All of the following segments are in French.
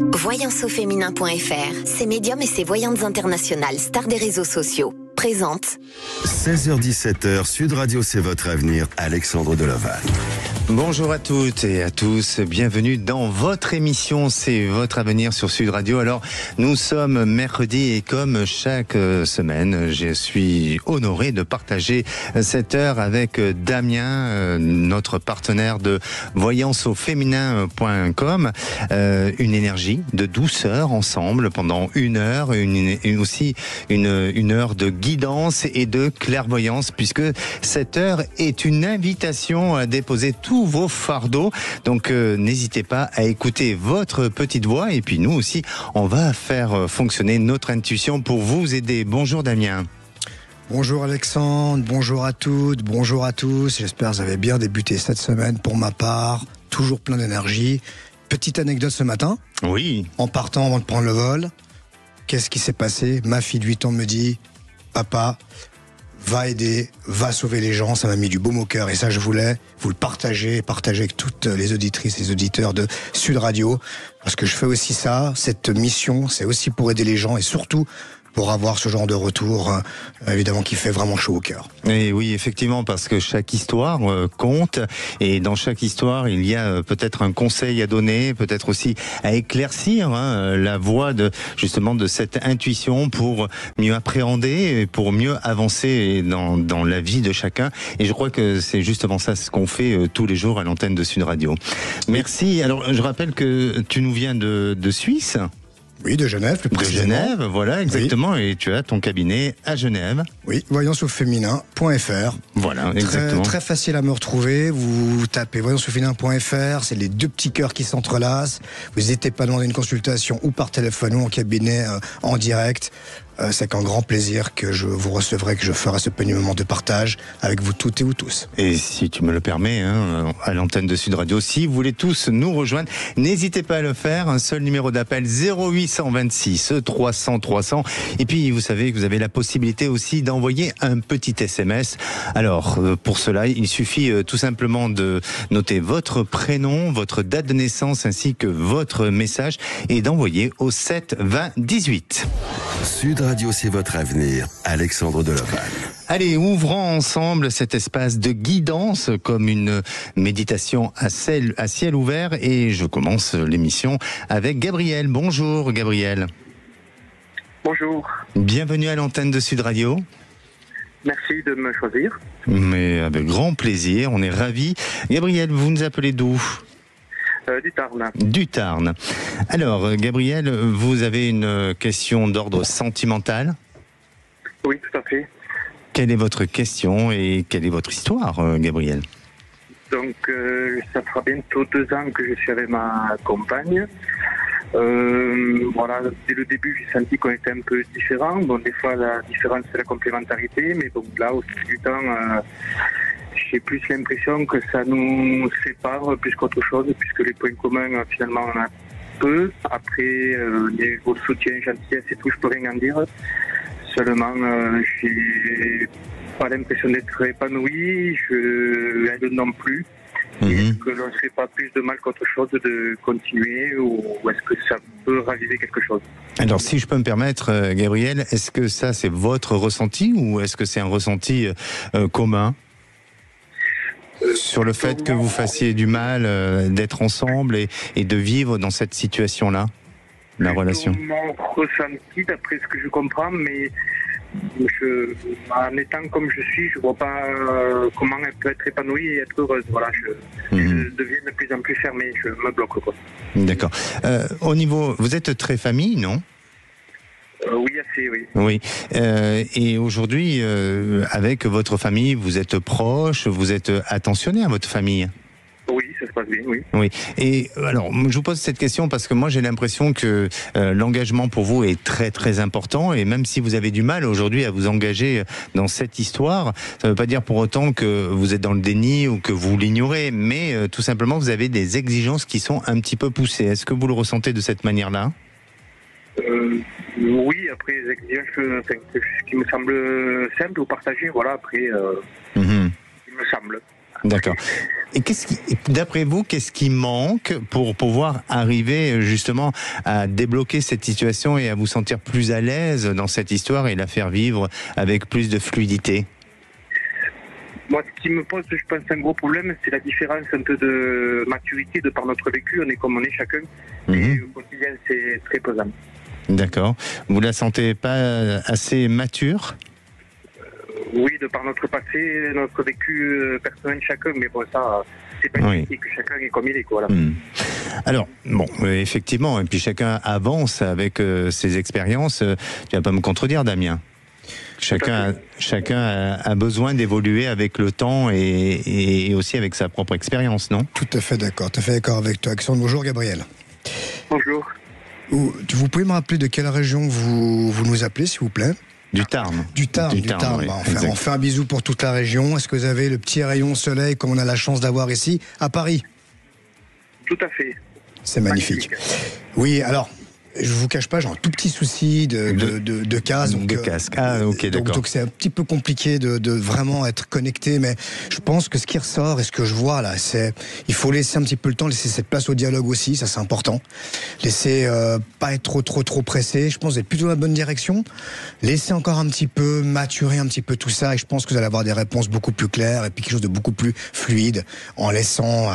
Voyanceauféminin.fr, ses médiums et ses voyantes internationales, stars des réseaux sociaux, présente 16h-17h, Sud Radio, c'est votre avenir, Alexandre Delaval. Bonjour à toutes et à tous, bienvenue dans votre émission, c'est votre avenir sur Sud Radio. Alors, nous sommes mercredi et comme chaque semaine, je suis honoré de partager cette heure avec Damien, notre partenaire de voyanceauféminin.com. Une énergie de douceur ensemble pendant une heure, aussi une heure de guidance et de clairvoyance, puisque cette heure est une invitation à déposer tous vos fardeaux. Donc n'hésitez pas à écouter votre petite voix et puis nous aussi, on va faire fonctionner notre intuition pour vous aider. Bonjour Damien. Bonjour Alexandre, bonjour à toutes, bonjour à tous. J'espère que vous avez bien débuté cette semaine. Pour ma part, toujours plein d'énergie. Petite anecdote ce matin. Oui. En partant avant de prendre le vol, qu'est-ce qui s'est passé? Ma fille de 8 ans me dit: papa, va aider, va sauver les gens. Ça m'a mis du baume au cœur et ça, je voulais vous le partager avec toutes les auditrices et les auditeurs de Sud Radio, parce que je fais aussi ça. Cette mission, c'est aussi pour aider les gens et surtout pour avoir ce genre de retour, évidemment, qui fait vraiment chaud au cœur. Et oui, effectivement, parce que chaque histoire compte, et dans chaque histoire, il y a peut-être un conseil à donner, peut-être aussi à éclaircir la voie de cette intuition pour mieux appréhender, et pour mieux avancer dans la vie de chacun. Et je crois que c'est justement ça, ce qu'on fait tous les jours à l'antenne de Sud Radio. Merci. Alors, je rappelle que tu nous viens de Suisse. Oui, de Genève, plus précisément. De Genève, voilà, exactement. Oui. Et tu as ton cabinet à Genève. Oui, voyanceauféminin.fr. Voilà, exactement. Très facile à me retrouver. Vous tapez voyanceauféminin.fr, c'est les deux petits cœurs qui s'entrelacent. Vous n'hésitez pas à demander une consultation ou par téléphone ou en cabinet en direct. C'est qu'un grand plaisir que je vous recevrai, que je ferai ce petit moment de partage avec vous toutes et vous tous. Et si tu me le permets, à l'antenne de Sud Radio, si vous voulez tous nous rejoindre, n'hésitez pas à le faire. Un seul numéro d'appel, 0826 300 300. Et puis, vous savez que vous avez la possibilité aussi d'envoyer un petit SMS. Alors, pour cela, il suffit tout simplement de noter votre prénom, votre date de naissance ainsi que votre message et d'envoyer au 7 20 18. Sud Radio, c'est votre avenir, Alexandre Delaval. Allez, ouvrons ensemble cet espace de guidance comme une méditation à ciel ouvert et je commence l'émission avec Gabriel. Bonjour Gabriel. Bonjour. Bienvenue à l'antenne de Sud Radio. Merci de me choisir. Mais avec grand plaisir, on est ravis. Gabriel, vous nous appelez d'où ? Du Tarn. Du Tarn. Alors, Gabriel, vous avez une question d'ordre sentimental ? Oui, tout à fait. Quelle est votre question et quelle est votre histoire, Gabriel ? Donc, ça fera bientôt 2 ans que je suis avec ma compagne. Voilà, dès le début, j'ai senti qu'on était un peu différents. Bon, des fois, la différence, c'est la complémentarité, mais bon, là, au fil du temps, j'ai plus l'impression que ça nous sépare plus qu'autre chose, puisque les points communs, finalement, on a peu. Après, niveau soutien, gentillesse et tout, je peux rien en dire. Seulement, j'ai pas l'impression d'être épanoui, elle non plus. Est-ce que l'on ne fait pas plus de mal qu'autre chose de continuer ou est-ce que ça peut raviver quelque chose? Alors, si je peux me permettre, Gabriel, est-ce que ça, c'est votre ressenti ou est-ce que c'est un ressenti commun sur le fait que vous fassiez du mal d'être ensemble et de vivre dans cette situation-là, la relation? Mon ressenti, d'après ce que je comprends, mais en étant comme je suis, je vois pas comment elle peut être épanouie et être heureuse. Voilà, je deviens de plus en plus fermé, je me bloque, quoi. D'accord. Au niveau, vous êtes très famille, non? Oui, assez, oui. Oui. Et aujourd'hui, avec votre famille, vous êtes proche, vous êtes attentionné à votre famille? Oui, ça se passe bien, oui. Oui. Et alors, je vous pose cette question parce que moi, j'ai l'impression que l'engagement pour vous est très, très important. Et même si vous avez du mal aujourd'hui à vous engager dans cette histoire, ça ne veut pas dire pour autant que vous êtes dans le déni ou que vous l'ignorez. Mais tout simplement, vous avez des exigences qui sont un petit peu poussées. Est-ce que vous le ressentez de cette manière-là? Oui, après, les exigences qui me semblent simples ou partagées, voilà, après, il me semble. D'accord. Et d'après vous, qu'est-ce qui manque pour pouvoir arriver justement à débloquer cette situation et à vous sentir plus à l'aise dans cette histoire et la faire vivre avec plus de fluidité? Moi, ce qui me pose, je pense, un gros problème, c'est la différence un peu de maturité de par notre vécu. On est comme on est chacun. Et au quotidien, c'est très pesant. D'accord. Vous la sentez pas assez mature? Oui, de par notre passé, notre vécu personnel chacun, mais bon, ça, c'est pas une critique, chacun est comme il est, quoi. Voilà. Alors, bon, effectivement, et puis chacun avance avec ses expériences. Tu vas pas me contredire, Damien? Chacun a besoin d'évoluer avec le temps et aussi avec sa propre expérience, non? Tout à fait d'accord avec toi, Alexandre. Bonjour, Gabriel. Bonjour. Vous pouvez me rappeler de quelle région vous nous appelez, s'il vous plaît? Du Tarn. Du Tarn. Oui, on fait un bisou pour toute la région. Est-ce que vous avez le petit rayon soleil comme on a la chance d'avoir ici à Paris? Tout à fait. C'est magnifique. Oui, alors, je vous cache pas, j'ai un tout petit souci de casque. De casque. Ah, ok, d'accord. Donc c'est un petit peu compliqué de vraiment être connecté, mais je pense que ce qui ressort et ce que je vois là, c'est il faut laisser un petit peu le temps, laisser cette place au dialogue aussi, ça c'est important. Laisser pas être trop pressé. Je pense que vous êtes plutôt dans la bonne direction. Laissez encore un petit peu maturer un petit peu tout ça, et je pense que vous allez avoir des réponses beaucoup plus claires et puis quelque chose de beaucoup plus fluide en laissons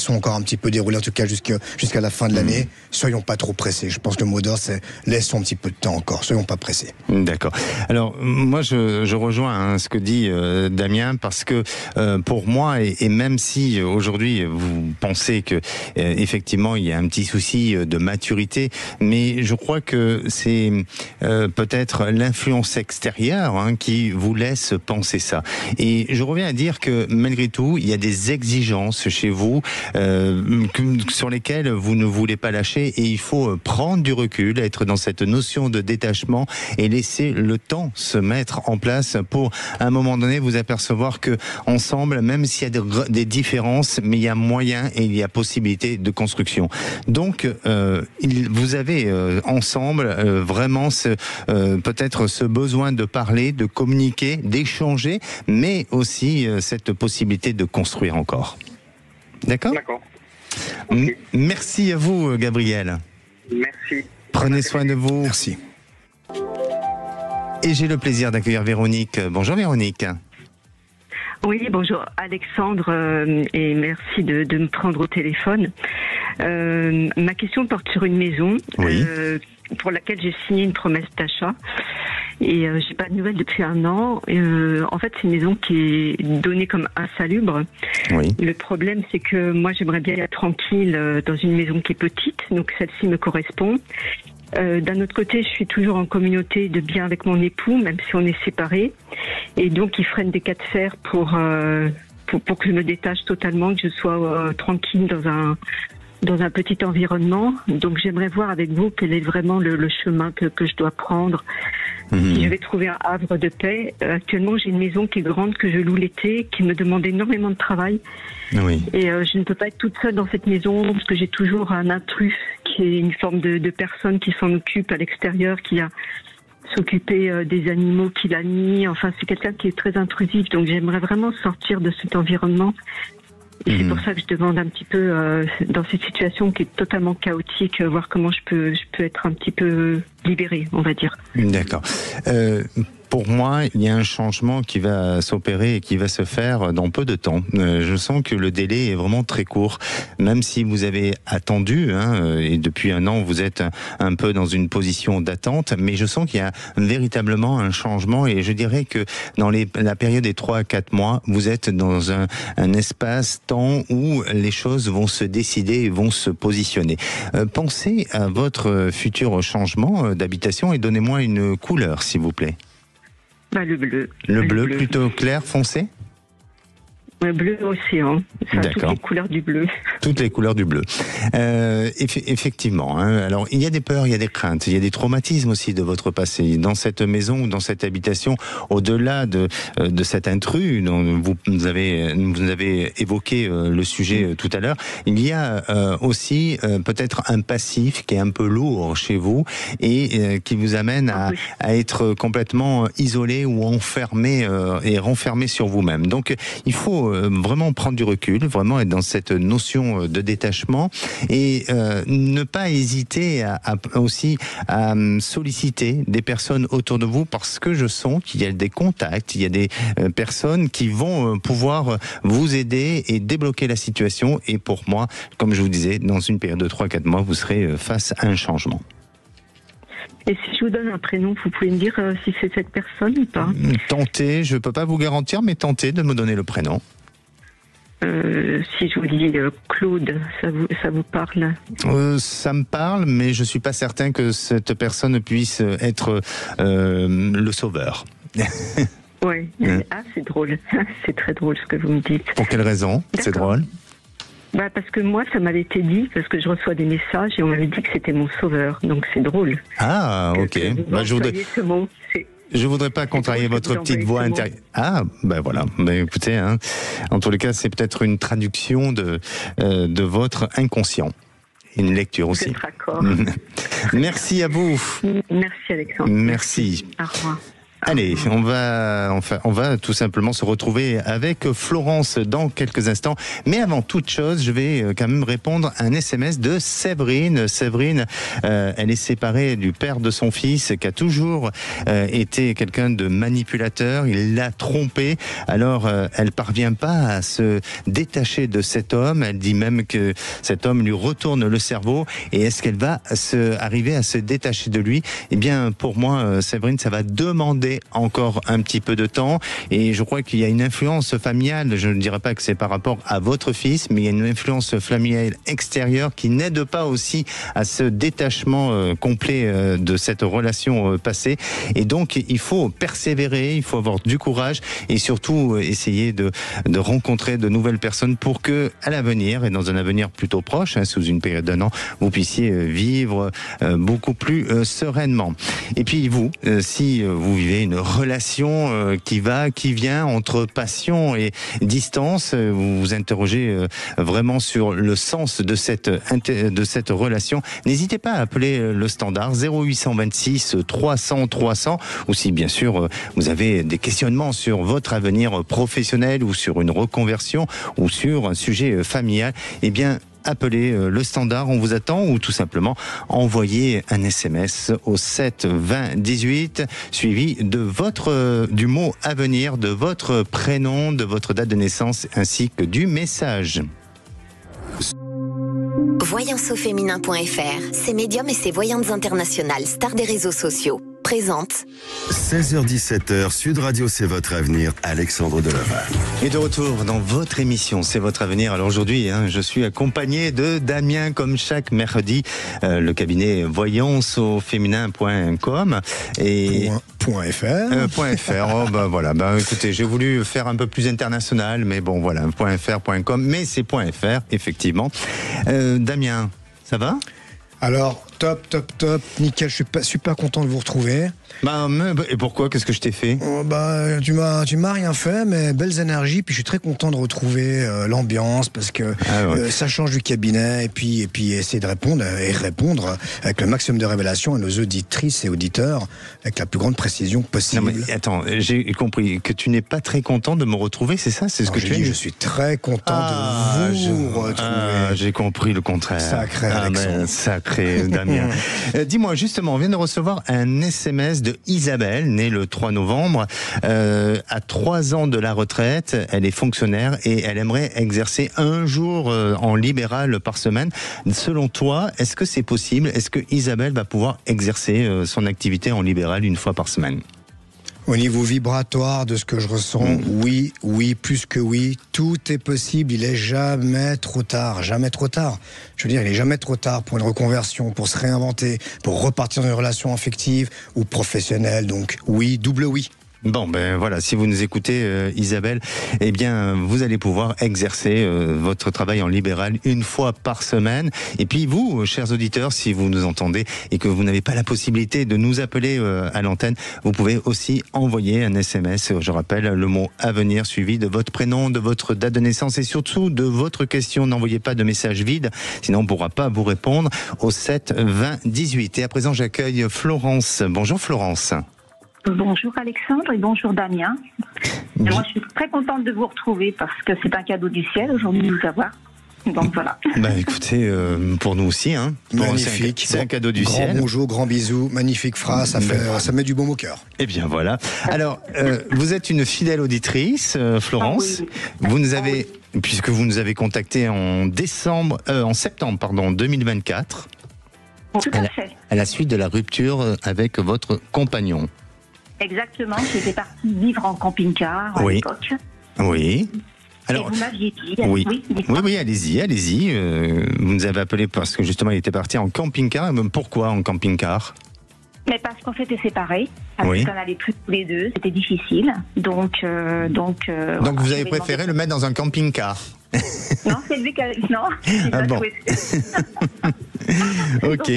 encore un petit peu dérouler, en tout cas jusqu'à la fin de l'année. Soyons pas trop pressés. Je pense que le mot d'ordre, c'est laissons un petit peu de temps encore, soyons pas pressés. D'accord. Alors moi je rejoins ce que dit Damien, parce que pour moi, et même si aujourd'hui vous pensez que effectivement il y a un petit souci de maturité, mais je crois que c'est peut-être l'influence extérieure qui vous laisse penser ça. Et je reviens à dire que malgré tout, il y a des exigences chez vous sur lesquelles vous ne voulez pas lâcher, et il faut prendre du recul, être dans cette notion de détachement et laisser le temps se mettre en place pour, à un moment donné, vous apercevoir que ensemble, même s'il y a des différences, mais il y a moyen et il y a possibilité de construction. Donc, vous avez ensemble vraiment peut-être ce besoin de parler, de communiquer, d'échanger, mais aussi cette possibilité de construire encore. D'accord ? D'accord. Okay. Merci à vous, Gabriel. Merci. Prenez soin de vous. Merci. Et j'ai le plaisir d'accueillir Véronique. Bonjour Véronique. Oui, bonjour Alexandre, et merci de me prendre au téléphone. Ma question porte sur une maison pour laquelle j'ai signé une promesse d'achat. Et j'ai pas de nouvelles depuis 1 an. En fait, c'est une maison qui est donnée comme insalubre. Oui. Le problème, c'est que moi, j'aimerais bien être tranquille dans une maison qui est petite, donc celle-ci me correspond. D'un autre côté, je suis toujours en communauté de bien avec mon époux, même si on est séparés. Et donc, il freine des cas de fer pour que je me détache totalement, que je sois tranquille dans un petit environnement. Donc j'aimerais voir avec vous quel est vraiment le chemin que je dois prendre. Si je vais trouver un havre de paix. Actuellement, j'ai une maison qui est grande, que je loue l'été, qui me demande énormément de travail. Oui. Et je ne peux pas être toute seule dans cette maison, parce que j'ai toujours un intrus qui est une forme de personne qui s'en occupe à l'extérieur, qui a s'occuper des animaux qu'il a mis. Enfin, c'est quelqu'un qui est très intrusif. Donc j'aimerais vraiment sortir de cet environnement. Et c'est pour ça que je demande un petit peu, dans cette situation qui est totalement chaotique, voir comment je peux être un petit peu libérée, on va dire. D'accord. Pour moi, il y a un changement qui va s'opérer et qui va se faire dans peu de temps. Je sens que le délai est vraiment très court, même si vous avez attendu, et depuis 1 an, vous êtes un peu dans une position d'attente, mais je sens qu'il y a véritablement un changement, et je dirais que dans la période des 3 à 4 mois, vous êtes dans un espace-temps où les choses vont se décider et vont se positionner. Pensez à votre futur changement d'habitation et donnez-moi une couleur, s'il vous plaît. Le bleu. Le bleu plutôt clair, foncé ? Bleu océan. Enfin, toutes les couleurs du bleu. Toutes les couleurs du bleu. Effectivement. Alors, il y a des peurs, il y a des craintes, il y a des traumatismes aussi de votre passé. Dans cette maison ou dans cette habitation, au-delà de cet intrus dont vous avez évoqué le sujet tout à l'heure, il y a aussi peut-être un passif qui est un peu lourd chez vous et qui vous amène à être complètement isolé ou enfermé et renfermé sur vous-même. Donc, il faut faut vraiment prendre du recul, vraiment être dans cette notion de détachement et ne pas hésiter aussi à solliciter des personnes autour de vous, parce que je sens qu'il y a des contacts, il y a des personnes qui vont pouvoir vous aider et débloquer la situation. Et pour moi, comme je vous disais, dans une période de 3-4 mois, vous serez face à un changement. Et si je vous donne un prénom, vous pouvez me dire si c'est cette personne ou pas? Tentez, je ne peux pas vous garantir, mais tentez de me donner le prénom. Si je vous dis Claude, ça vous parle? Ça me parle, mais je ne suis pas certain que cette personne puisse être le sauveur. Oui. Ah, c'est drôle. C'est très drôle ce que vous me dites. Pour quelle raison? C'est drôle. Parce que moi, ça m'avait été dit, parce que je reçois des messages et on m'avait dit que c'était mon sauveur. Donc c'est drôle. Ah, ok. Je voudrais pas contrarier votre petite voix intérieure. Ah, voilà. Écoutez, en tous les cas, c'est peut-être une traduction de votre inconscient. Une lecture aussi. D'accord. Merci à vous. Merci Alexandre. Merci. Au revoir. Allez, on va tout simplement se retrouver avec Florence dans quelques instants. Mais avant toute chose, je vais quand même répondre à un SMS de Séverine. Séverine, elle est séparée du père de son fils, qui a toujours été quelqu'un de manipulateur. Il l'a trompée. Alors, elle parvient pas à se détacher de cet homme. Elle dit même que cet homme lui retourne le cerveau. Et est-ce qu'elle va arriver à se détacher de lui? Eh bien, pour moi, Séverine, ça va demander encore un petit peu de temps, et je crois qu'il y a une influence familiale. Je ne dirais pas que c'est par rapport à votre fils, mais il y a une influence familiale extérieure qui n'aide pas aussi à ce détachement complet de cette relation passée. Et donc il faut persévérer, il faut avoir du courage et surtout essayer de rencontrer de nouvelles personnes pour que à l'avenir, et dans un avenir plutôt proche, sous une période d'un an, vous puissiez vivre beaucoup plus sereinement. Et puis vous, si vous vivez une relation qui va, qui vient, entre passion et distance, vous vous interrogez vraiment sur le sens de cette relation, n'hésitez pas à appeler le standard 0826 300 300, ou si bien sûr vous avez des questionnements sur votre avenir professionnel ou sur une reconversion ou sur un sujet familial, eh bien appelez le standard, on vous attend, ou tout simplement envoyez un SMS au 7 20 18 suivi du mot avenir, de votre prénom, de votre date de naissance ainsi que du message. Voyanceauféminin.fr, ses médiums et ses voyantes internationales, stars des réseaux sociaux, présente 16h-17h, Sud Radio, c'est votre avenir, Alexandre Delaval. Et de retour dans votre émission, c'est votre avenir. Alors aujourd'hui, je suis accompagné de Damien, comme chaque mercredi, le cabinet voyanceauféminin.com et .fr. Voilà. Écoutez, j'ai voulu faire un peu plus international, mais bon, voilà, .fr.com, mais c'est .fr, effectivement. Damien, ça va? Alors, top, nickel, je suis super content de vous retrouver. Et pourquoi? Qu'est-ce que je t'ai fait? Tu m'as rien fait, mais belles énergies, puis je suis très content de retrouver l'ambiance, parce que ça change du cabinet, et puis essayer de répondre avec le maximum de révélations à nos auditrices et auditeurs, avec la plus grande précision possible. Non mais attends, j'ai compris que tu n'es pas très content de me retrouver, c'est ça? C'est ce que tu dis? Je suis très content de vous retrouver. J'ai compris le contraire. Sacré Alexandre. Sacré Damien. Dis-moi, justement, on vient de recevoir un SMS de Isabelle, née le 3 novembre, à 3 ans de la retraite. Elle est fonctionnaire et elle aimerait exercer un jour en libéral par semaine. Selon toi, est-ce que c'est possible? Est-ce que Isabelle va pouvoir exercer son activité en libéral une fois par semaine? Au niveau vibratoire de ce que je ressens, oui, plus que oui, tout est possible, il est jamais trop tard. Je veux dire, il est jamais trop tard pour une reconversion, pour se réinventer, pour repartir dans une relation affective ou professionnelle, donc oui, double oui. Bon, voilà, si vous nous écoutez, Isabelle, eh bien, vous allez pouvoir exercer votre travail en libéral une fois par semaine. Et puis vous, chers auditeurs, si vous nous entendez et que vous n'avez pas la possibilité de nous appeler à l'antenne, vous pouvez aussi envoyer un SMS, je rappelle, le mot avenir suivi de votre prénom, de votre date de naissance et surtout de votre question. N'envoyez pas de message vide, sinon on ne pourra pas vous répondre au 7 20 18. Et à présent, j'accueille Florence. Bonjour Florence. Bonjour Alexandre et bonjour Damien. Et moi, je suis très contente de vous retrouver parce que c'est un cadeau du ciel aujourd'hui de vous avoir. Donc voilà. Bah écoutez, pour nous aussi, hein. Magnifique. C'est un cadeau du grand ciel. Bonjour, grand bisou, magnifique phrase, ça met du baume au cœur. Eh bien voilà. Alors, vous êtes une fidèle auditrice, Florence. Vous nous avez, puisque vous nous avez contacté en septembre 2024. Tout à fait. À la suite de la rupture avec votre compagnon. Exactement. J'étais partie vivre en camping-car à l'époque. Oui. Alors, et vous m'aviez dit. Oui, allez-y. Vous nous avez appelé parce que justement, il était parti en camping-car. Pourquoi en camping-car? Mais parce qu'on s'était séparés, parce qu'on n'allait plus tous les deux, c'était difficile. Donc vous avez préféré le mettre dans un camping-car? Non, c'est lui qui a... Non, bon. Ok.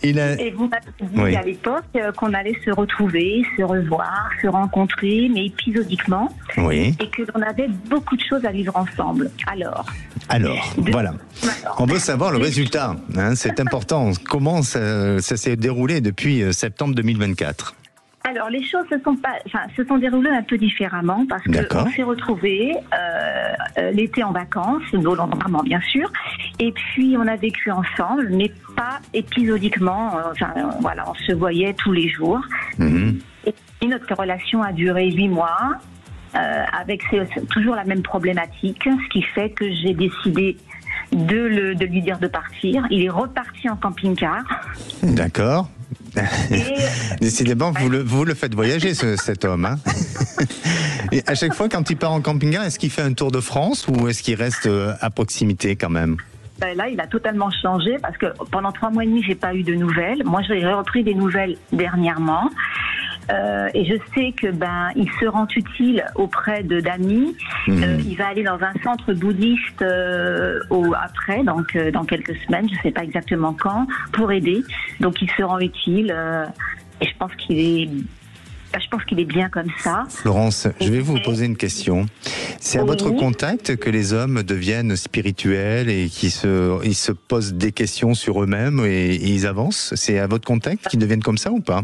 Et vous m'avez dit à l'époque qu'on allait se retrouver, se revoir, se rencontrer, mais épisodiquement. Oui. Et que l'on avait beaucoup de choses à vivre ensemble. Alors, voilà. On veut savoir le résultat. Hein, c'est important. Comment ça s'est déroulé depuis septembre 2024? Alors, les choses se sont déroulées un peu différemment parce qu'on s'est retrouvés l'été en vacances, volontairement bien sûr, et puis on a vécu ensemble, mais pas épisodiquement. On se voyait tous les jours. Et puis, notre relation a duré 8 mois, avec toujours la même problématique, ce qui fait que j'ai décidé de lui dire de partir. Il est reparti en camping-car. D'accord. Décidément, vous le faites voyager, cet homme. Hein. Et à chaque fois, quand il part en camping-car, est-ce qu'il fait un tour de France ou est-ce qu'il reste à proximité quand même? Là, il a totalement changé parce que pendant 3 mois et demi, j'ai pas eu de nouvelles. Moi, j'ai repris des nouvelles dernièrement. Et je sais que il se rend utile auprès d'amis. Il va aller dans un centre bouddhiste après, donc dans quelques semaines, je sais pas exactement quand, pour aider. Donc il se rend utile. Et je pense qu'il est bien comme ça. Florence, je vais vous poser une question. C'est à votre contact que les hommes deviennent spirituels et ils se posent des questions sur eux-mêmes et ils avancent? C'est à votre contact qu'ils deviennent comme ça ou pas?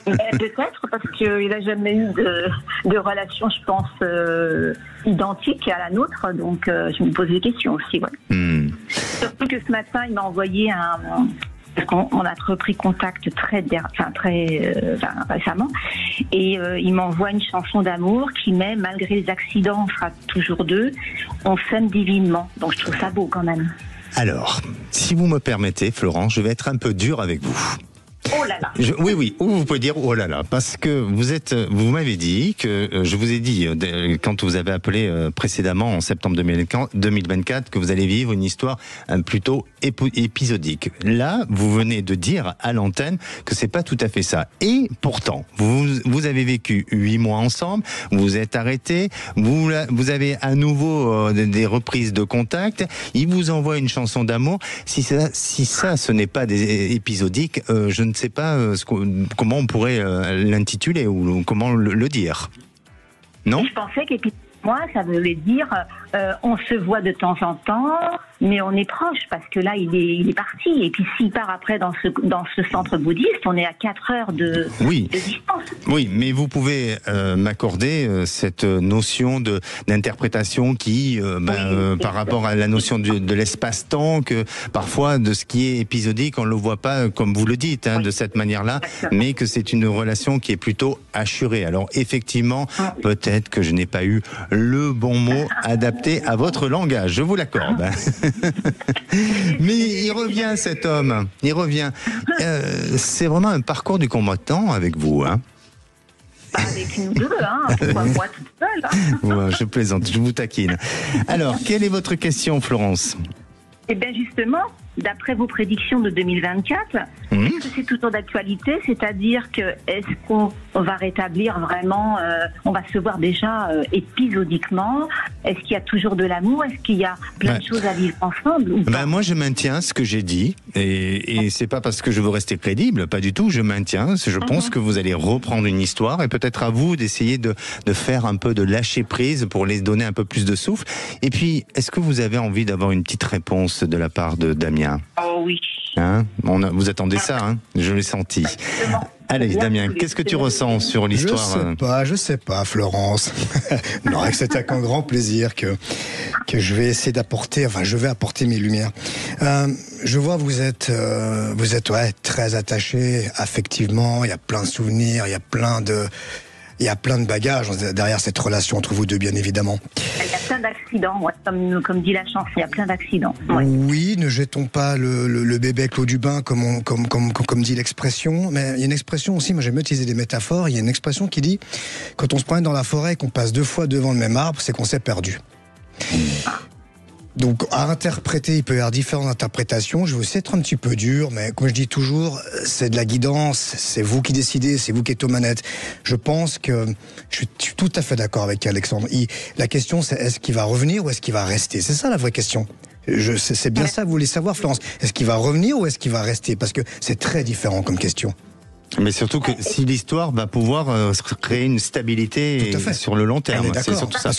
Peut-être, parce qu'il n'a jamais eu de relation, je pense, identique à la nôtre. Donc, je me pose des questions aussi. Ouais. Surtout que ce matin, il m'a envoyé on a repris contact très récemment, et il m'envoie une chanson d'amour qui met, malgré les accidents, on sera toujours deux, on s'aime divinement. Donc je trouve ça beau quand même. Alors, si vous me permettez, Florence, je vais être un peu dur avec vous. Oh là là. Oui, ou vous pouvez dire oh là là, parce que vous m'avez dit que, je vous ai dit, quand vous avez appelé précédemment en septembre 2024, que vous allez vivre une histoire plutôt épisodique. Là, vous venez de dire à l'antenne que c'est pas tout à fait ça. Et pourtant, vous avez vécu 8 mois ensemble, vous vous êtes arrêtés, vous avez à nouveau des reprises de contact, il vous envoie une chanson d'amour. Si ça, ce n'est pas épisodique, je ne sais pas comment on pourrait l'intituler ou comment le dire. Non ? Je pensais moi, ça voulait dire on se voit de temps en temps, mais on est proche parce que là, il est parti. Et puis s'il part après dans ce centre bouddhiste, on est à 4 heures de distance. Oui, mais vous pouvez m'accorder cette notion d'interprétation qui, par rapport à la notion de l'espace-temps, que parfois de ce qui est épisodique, on ne le voit pas comme vous le dites, de cette manière-là, mais que c'est une relation qui est plutôt assurée. Alors effectivement, peut-être que je n'ai pas eu le bon mot adapté à votre langage, je vous l'accorde. Mais il revient, cet homme, il revient. C'est vraiment un parcours du combattant avec vous, hein. Avec nous deux, pourquoi moi toute seule, Ouais, je plaisante, je vous taquine. Alors, quelle est votre question, Florence? Eh bien justement, d'après vos prédictions de 2024, est-ce que c'est toujours d'actualité? C'est-à-dire que est-ce qu'on va rétablir vraiment, on va se voir déjà épisodiquement? Est-ce qu'il y a toujours de l'amour? Est-ce qu'il y a plein de choses à vivre ensemble ou pas? Moi je maintiens ce que j'ai dit et c'est pas parce que je veux rester crédible, pas du tout, je maintiens. Je pense que vous allez reprendre une histoire et peut-être à vous d'essayer de faire un peu de lâcher prise pour les donner un peu plus de souffle. Et puis, est-ce que vous avez envie d'avoir une petite réponse de la part de Damien? Oh oui. Vous attendez ça, je l'ai senti. Allez, Damien, qu'est-ce que tu ressens sur l'histoire? Je sais pas, Florence. Non, c'est avec un grand plaisir que je vais essayer je vais apporter mes lumières. Je vois vous êtes très attaché affectivement. Il y a plein de souvenirs, il y a plein de bagages derrière cette relation entre vous deux, bien évidemment. Il y a plein d'accidents, comme dit la chanson, il y a plein d'accidents. Ouais. Oui, ne jetons pas le bébé avec l'eau du bain, comme dit l'expression. Mais il y a une expression aussi, moi j'aime bien utiliser des métaphores. Il y a une expression qui dit, quand on se promène dans la forêt et qu'on passe 2 fois devant le même arbre, c'est qu'on s'est perdu. Donc, à interpréter, il peut y avoir différentes interprétations. Je vais aussi être un petit peu dur, mais comme je dis toujours, c'est de la guidance, c'est vous qui décidez, c'est vous qui êtes aux manettes. Je pense que je suis tout à fait d'accord avec Alexandre. La question, c'est est-ce qu'il va revenir ou est-ce qu'il va rester? C'est ça la vraie question. C'est bien ça que vous voulez savoir, Florence. Est-ce qu'il va revenir ou est-ce qu'il va rester? Parce que c'est très différent comme question. Mais surtout que si l'histoire va pouvoir créer une stabilité sur le long terme, c'est surtout ça.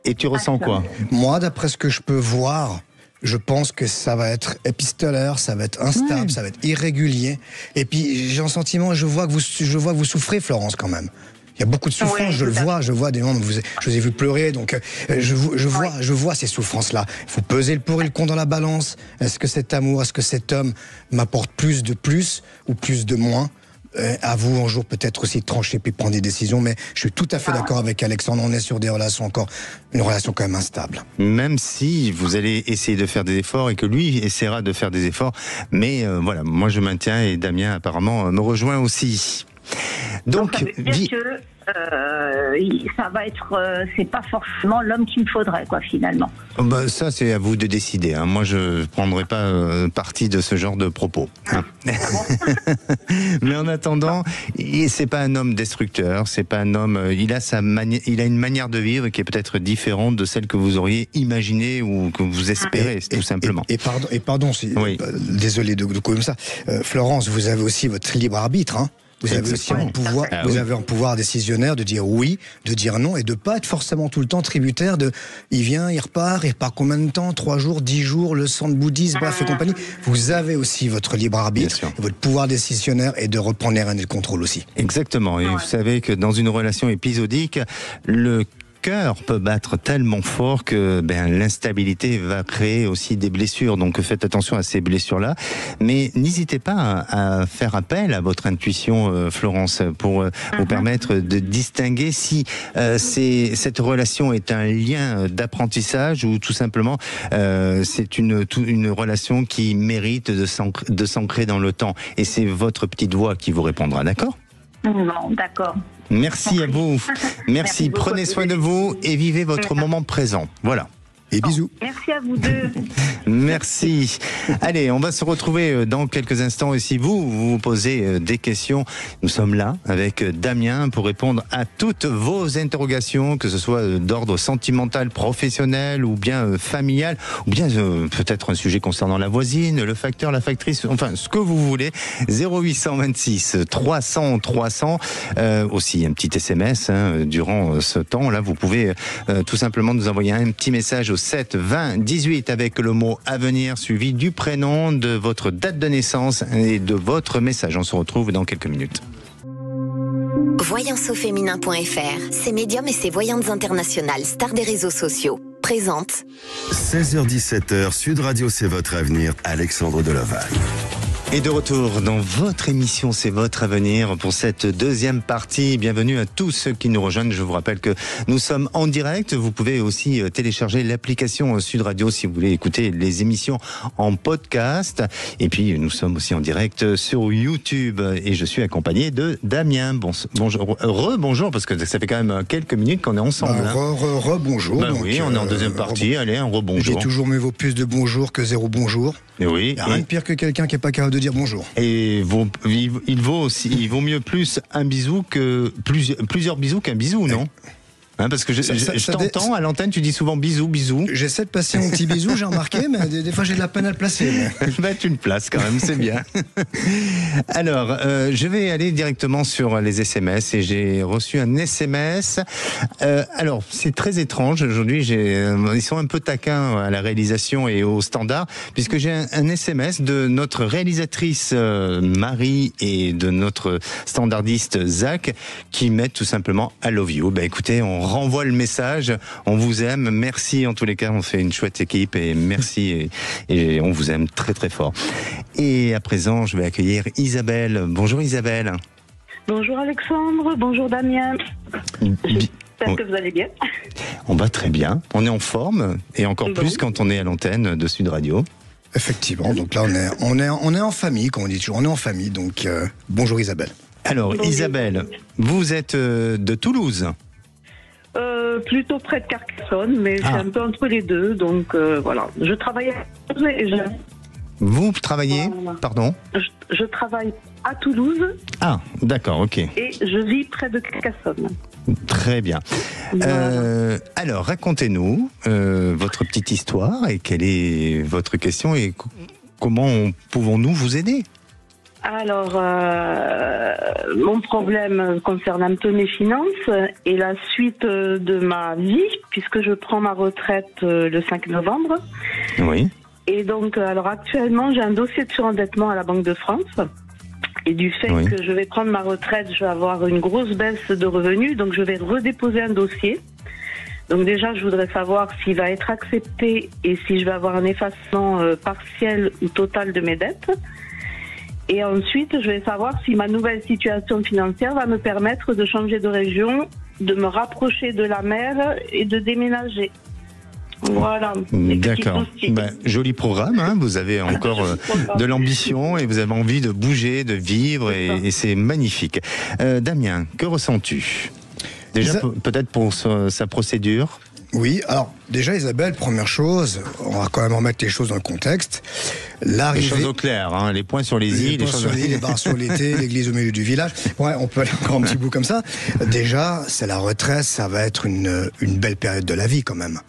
Et tu ressens quoi? Moi, d'après ce que je peux voir, je pense que ça va être épistolaire, ça va être instable, ça va être irrégulier. Et puis j'ai un sentiment, je vois que vous souffrez, Florence, quand même. Il y a beaucoup de souffrance, je le vois, je vois des moments, je vous ai vu pleurer, donc je vois ces souffrances-là. Il faut peser le pour et le contre dans la balance. Est-ce que cet amour, est-ce que cet homme m'apporte plus ou plus de moins? À vous un jour peut-être aussi de trancher puis prendre des décisions, mais je suis tout à fait d'accord avec Alexandre, on est sur une relation quand même instable. Même si vous allez essayer de faire des efforts et que lui essaiera de faire des efforts, mais voilà, moi je maintiens et Damien apparemment me rejoint aussi. Donc ça veut dire que ça va être, c'est pas forcément l'homme qu'il me faudrait, quoi, finalement. Bah, ça, c'est à vous de décider. Hein. Moi, je prendrai pas parti de ce genre de propos. Hein. Mais en attendant, c'est pas un homme destructeur. C'est pas un homme. Il a une manière de vivre qui est peut-être différente de celle que vous auriez imaginée ou que vous espérez, tout simplement. Et pardon, oui. Désolé de comme ça. Florence, vous avez aussi votre libre arbitre, hein. Vous avez aussi un pouvoir décisionnaire de dire oui, de dire non, et de pas être forcément tout le temps tributaire de il vient, il repart combien de temps, 3 jours, 10 jours, le centre bouddhiste, bref et compagnie. Vous avez aussi votre libre arbitre, votre pouvoir décisionnaire et de reprendre les rênes et le contrôle aussi. Exactement. Et vous savez que dans une relation épisodique, le cœur peut battre tellement fort que l'instabilité va créer aussi des blessures. Donc faites attention à ces blessures-là. Mais n'hésitez pas à faire appel à votre intuition, Florence, pour vous permettre de distinguer si cette relation est un lien d'apprentissage ou tout simplement c'est une relation qui mérite de s'ancrer dans le temps. Et c'est votre petite voix qui vous répondra, d'accord? Non, d'accord. Merci à vous. Merci. Prenez soin de vous et vivez votre moment présent. Voilà. Et bisous. Merci à vous deux. Merci. Allez, on va se retrouver dans quelques instants. Et si vous posez des questions, nous sommes là avec Damien pour répondre à toutes vos interrogations, que ce soit d'ordre sentimental, professionnel ou bien familial, ou bien peut-être un sujet concernant la voisine, le facteur, la factrice, enfin ce que vous voulez. 0826 300 300. Aussi un petit SMS durant ce temps-là. Vous pouvez tout simplement nous envoyer un petit message au 7 20 18 avec le mot avenir suivi du prénom, de votre date de naissance et de votre message. On se retrouve dans quelques minutes. Voyanceauféminin.fr, ses médiums et ses voyantes internationales, stars des réseaux sociaux, présente 16h-17h, Sud Radio, c'est votre avenir, Alexandre Delaval. Et de retour dans votre émission, c'est votre avenir pour cette deuxième partie. Bienvenue à tous ceux qui nous rejoignent. Je vous rappelle que nous sommes en direct. Vous pouvez aussi télécharger l'application Sud Radio si vous voulez écouter les émissions en podcast. Et puis nous sommes aussi en direct sur YouTube et je suis accompagné de Damien. Bonjour, rebonjour parce que ça fait quand même quelques minutes qu'on est ensemble. Rebonjour. Oui, on est en deuxième partie. Allez, un rebonjour. J'ai toujours mieux vaut plus de bonjour que 0 bonjour. Et oui. Il n'y a rien de pire que quelqu'un qui n'est pas capable de dire bonjour. Et il vaut mieux plus un bisou que plusieurs bisous qu'un bisou, non? Hein, parce que je t'entends à l'antenne, tu dis souvent bisous, bisous. J'essaie de passer mon petit bisou, j'ai remarqué, mais des fois j'ai de la peine à le placer. Bah, tu le places quand même, c'est bien. Alors, je vais aller directement sur les SMS et j'ai reçu un SMS. Alors, c'est très étrange. Aujourd'hui, ils sont un peu taquins à la réalisation et au standard, puisque j'ai un SMS de notre réalisatrice Marie et de notre standardiste Zach qui mettent tout simplement I love you. Bah, écoutez, on renvoie le message. On vous aime. Merci en tous les cas. On fait une chouette équipe et merci et on vous aime très très fort. Et à présent, je vais accueillir Isabelle. Bonjour Isabelle. Bonjour Alexandre, bonjour Damien. J'espère que vous allez bien. On va très bien, on est en forme et encore plus quand on est à l'antenne de Sud Radio. Effectivement, donc là on est en famille, comme on dit toujours, on est en famille, donc bonjour Isabelle. Alors bonjour. Isabelle, vous êtes de Toulouse ? Plutôt près de Carcassonne, mais c'est un peu entre les deux, donc voilà. Je travaille à Toulouse et Vous travaillez, pardon ? Je travaille à Toulouse. Ah, d'accord, ok. Et je vis près de Carcassonne. Très bien. Voilà. Alors, racontez-nous votre petite histoire et quelle est votre question et comment pouvons-nous vous aider ? Alors, mon problème concerne un peu mes finances et la suite de ma vie, puisque je prends ma retraite le 5 novembre. Oui. Et donc, alors actuellement, j'ai un dossier de surendettement à la Banque de France. Et du fait que je vais prendre ma retraite, je vais avoir une grosse baisse de revenus, donc je vais redéposer un dossier. Donc déjà, je voudrais savoir s'il va être accepté et si je vais avoir un effacement partiel ou total de mes dettes. Et ensuite, je vais savoir si ma nouvelle situation financière va me permettre de changer de région, de me rapprocher de la mer et de déménager. Voilà. D'accord. Joli programme, hein. Vous avez encore de l'ambition et vous avez envie de bouger, de vivre et c'est magnifique. Damien, que ressens-tu ? Déjà, peut-être pour sa procédure. Oui, alors déjà Isabelle, première chose, on va quand même remettre les choses dans le contexte. Les choses au clair, hein, les points sur les i, les barres sur les t, l'église au milieu du village. Ouais, on peut aller encore un petit bout comme ça. Déjà, c'est la retraite, ça va être une belle période de la vie quand même.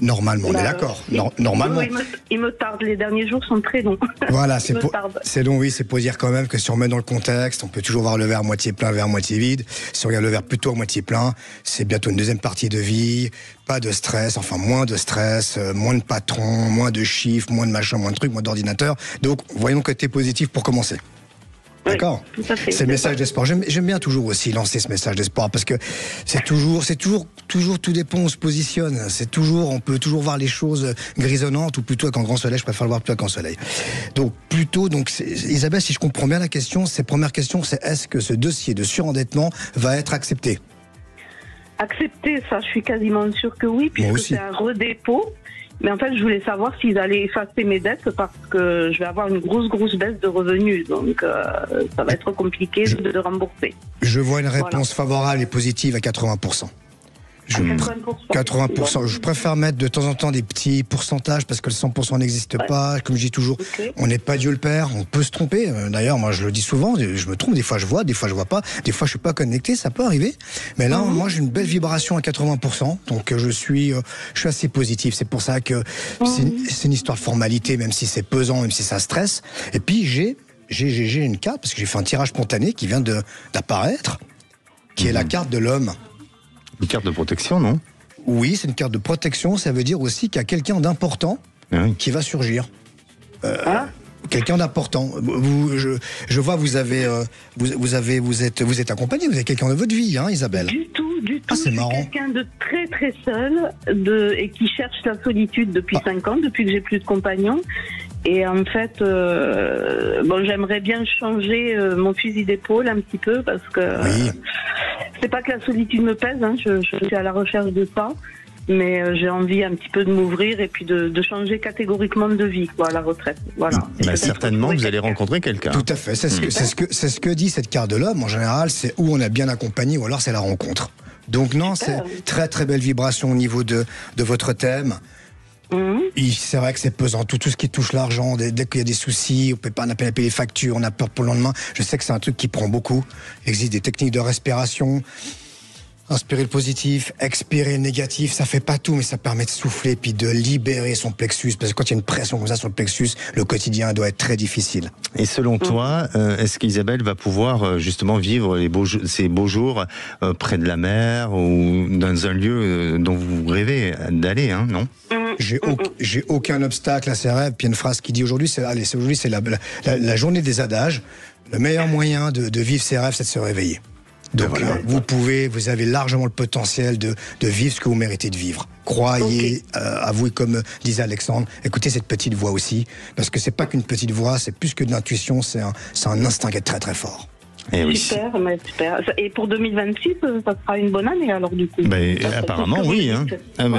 Normalement, on est d'accord. Normalement. Oui, il me tarde. Les derniers jours sont très longs. Voilà, c'est long, oui, c'est pour dire quand même que si on met dans le contexte, on peut toujours voir le verre moitié plein, le verre moitié vide. Si on regarde le verre plutôt à moitié plein, c'est bientôt une deuxième partie de vie, pas de stress, enfin moins de stress, moins de patrons, moins de chiffres, moins de machins, moins de trucs, moins d'ordinateurs. Donc, voyons le côté positif pour commencer. D'accord. Oui, tout à fait. C'est le message d'espoir. J'aime bien toujours aussi lancer ce message d'espoir parce que c'est toujours tout dépend où on se positionne. On peut toujours voir les choses grisonnantes ou plutôt avec un grand soleil. Je préfère le voir plutôt avec un soleil. Donc Isabelle, si je comprends bien la question, première question, c'est est-ce que ce dossier de surendettement va être accepté ? Accepté, ça, je suis quasiment sûre que oui, puisque c'est un redépôt. Mais en fait, je voulais savoir s'ils allaient effacer mes dettes parce que je vais avoir une grosse baisse de revenus. Donc, ça va être compliqué de rembourser. Je vois une réponse favorable et positive à 80%. 80%. Je préfère mettre de temps en temps des petits pourcentages parce que le 100% n'existe pas. Comme je dis toujours, on n'est pas Dieu le Père, on peut se tromper. D'ailleurs, moi je le dis souvent, je me trompe, des fois je vois pas, des fois je suis pas connecté, ça peut arriver. Mais là, moi j'ai une belle vibration à 80%, donc je suis assez positif. C'est pour ça que c'est une histoire de formalité, même si c'est pesant, même si ça stresse. Et puis j'ai une carte, parce que j'ai fait un tirage spontané qui vient d'apparaître, qui est la carte de l'homme. Une carte de protection, non ? Oui, c'est une carte de protection. Ça veut dire aussi qu'il y a quelqu'un d'important qui va surgir. Quelqu'un d'important. Je vois, vous êtes accompagné. Vous avez quelqu'un de votre vie, hein, Isabelle ? Du tout. C'est marrant. Je suis quelqu'un de très très seul et qui cherche la solitude depuis 5 ans, depuis que j'ai plus de compagnons. Et en fait, j'aimerais bien changer mon fusil d'épaule un petit peu parce que c'est pas que la solitude me pèse, hein, je suis à la recherche de ça, mais j'ai envie un petit peu de m'ouvrir et puis de changer catégoriquement de vie, à la retraite. Voilà. Certainement, vous allez rencontrer quelqu'un. Tout à fait. C'est ce que dit cette carte de l'homme. En général, c'est où on est bien accompagné ou alors c'est la rencontre. Donc non, c'est très très belle vibration au niveau de votre thème. C'est vrai que c'est pesant, tout ce qui touche l'argent, dès qu'il y a des soucis, on n'a pas payer les factures, on a peur pour le lendemain. Je sais que c'est un truc qui prend beaucoup. Il existe des techniques de respiration. Inspirer le positif, expirer le négatif, ça fait pas tout, mais ça permet de souffler puis de libérer son plexus. Parce que quand il y a une pression comme ça sur le plexus, le quotidien doit être très difficile. Et selon toi, est-ce qu'Isabelle va pouvoir justement vivre ces beaux jours près de la mer ou dans un lieu dont vous rêvez d'aller, hein, non ? J'ai aucun obstacle à ces rêves. Puis il y a une phrase qui dit aujourd'hui, c'est la journée des adages. Le meilleur moyen de vivre ses rêves, c'est de se réveiller. Donc voilà. Vous avez largement le potentiel de vivre ce que vous méritez de vivre. Croyez, avouez comme disait Alexandre, écoutez cette petite voix aussi, parce que c'est pas qu'une petite voix, c'est plus que de l'intuition, c'est un instinct qui est très très fort. Eh oui. Super. Et pour 2026, ça sera une bonne année alors du coup. Apparemment oui. Hein.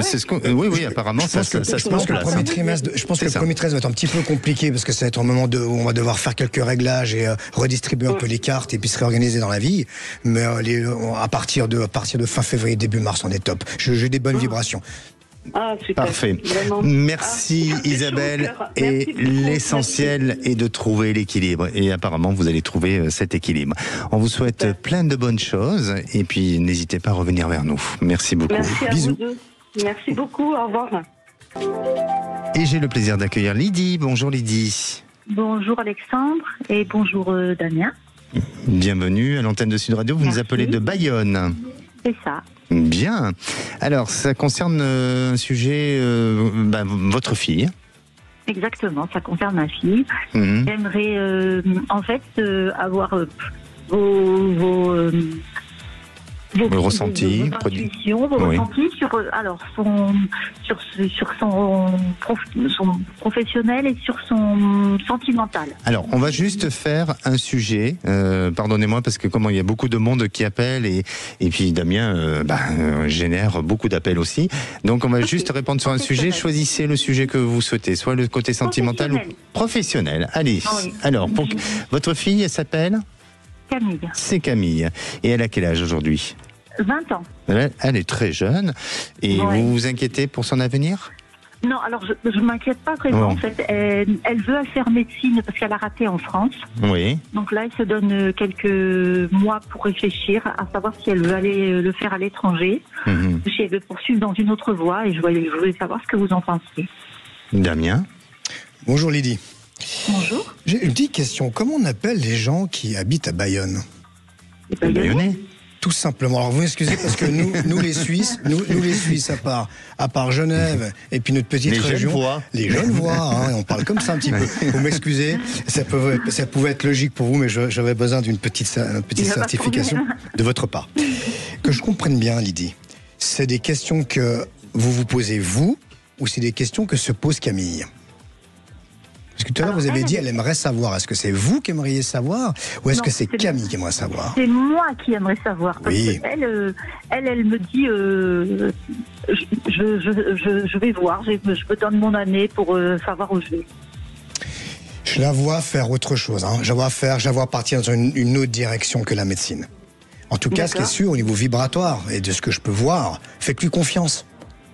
C'est oui, apparemment ça se passe. Je pense que le premier trimestre va être un petit peu compliqué parce que ça va être un moment où on va devoir faire quelques réglages et redistribuer un peu les cartes et puis se réorganiser dans la vie. Mais à partir de fin février, début mars, on est top. J'ai des bonnes vibrations. Ah, super. Parfait. Vraiment. Merci Isabelle. Et l'essentiel est de trouver l'équilibre. Et apparemment, vous allez trouver cet équilibre. On vous souhaite plein de bonnes choses. Et puis, n'hésitez pas à revenir vers nous. Merci beaucoup. Merci à Bisous. vous deux. Merci beaucoup. Au revoir. Et j'ai le plaisir d'accueillir Lydie. Bonjour Lydie. Bonjour Alexandre et bonjour Damien. Bienvenue à l'antenne de Sud Radio. Vous nous appelez de Bayonne. C'est ça. Bien. Alors, ça concerne un sujet, votre fille. Exactement, ça concerne ma fille. J'aimerais en fait avoir vos ressentis, vos ressentis sur son professionnel et sur son sentimental. Alors, on va juste faire un sujet. Pardonnez-moi parce que comment il y a beaucoup de monde qui appelle et puis Damien génère beaucoup d'appels aussi. Donc, on va juste répondre sur un sujet. Choisissez le sujet que vous souhaitez, soit le côté sentimental ou professionnel. Allez. Oui. Alors, votre fille, elle s'appelle Camille. C'est Camille. Et elle a quel âge aujourd'hui ? 20 ans. Elle est très jeune. Et vous vous inquiétez pour son avenir ? Non, alors je m'inquiète pas vraiment. En fait, elle veut faire médecine parce qu'elle a raté en France. Oui. Donc là, elle se donne quelques mois pour réfléchir à savoir si elle veut aller le faire à l'étranger, si elle veut poursuivre dans une autre voie. Et je voulais savoir ce que vous en pensez. Damien. Bonjour Lydie. Bonjour. J'ai une petite question. Comment on appelle les gens qui habitent à Bayonne ? Les Bayonnais. Tout simplement. Alors vous m'excusez parce que nous les Suisses, à part Genève et puis notre petite région, les Genevois, on parle comme ça un petit peu. Vous m'excusez, ça pouvait être logique pour vous, mais j'avais besoin d'une petite certification de votre part. Que je comprenne bien, Lydie, c'est des questions que vous vous posez vous, ou c'est des questions que se pose Camille ? Parce que tout à l'heure, vous avez dit, elle aimerait savoir. Est-ce que c'est vous qui aimeriez savoir ou est-ce que c'est Camille qui aimerait savoir ? C'est moi qui aimerais savoir. Parce que elle me dit, je vais voir, je me donne mon année pour savoir où je vais. Je la vois faire autre chose. Je la vois partir dans une autre direction que la médecine. En tout cas, ce qui est sûr au niveau vibratoire et de ce que je peux voir, faites-lui confiance.